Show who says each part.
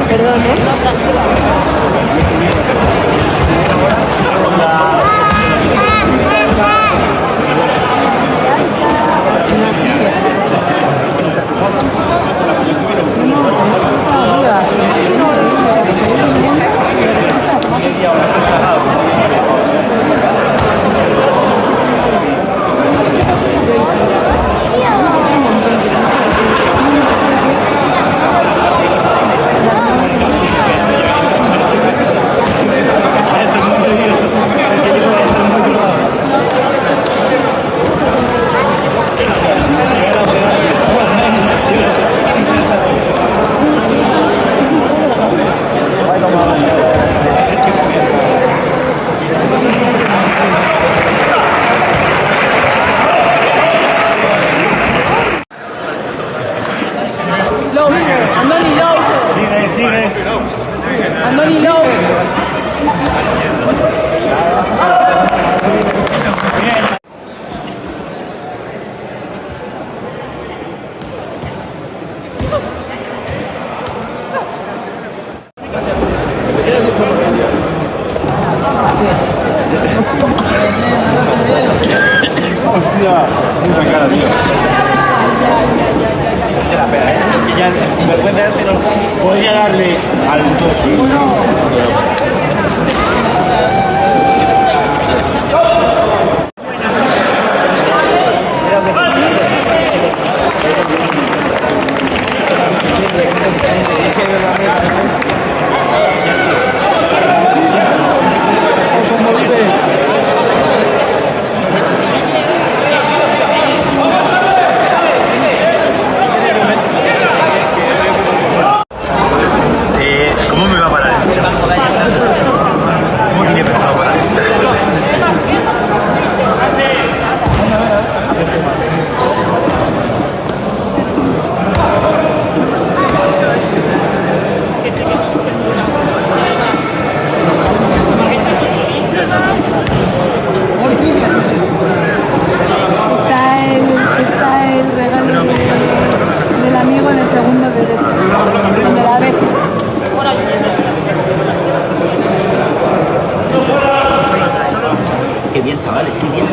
Speaker 1: Perdón, ¿eh?
Speaker 2: Andoni Low.
Speaker 3: Sigue.
Speaker 2: Andoni Low.
Speaker 3: Hostia, mucha cara, tío. Se la pega, ¿eh? Es que ya el sinvergüenza este no podría darle al ¿cómo me va a parar esto? ¿Cómo tiene pensado parar esto?
Speaker 1: Está el regalo del amigo en el segundo derecho, de la vez.
Speaker 4: Qué bien, chavales, qué bien,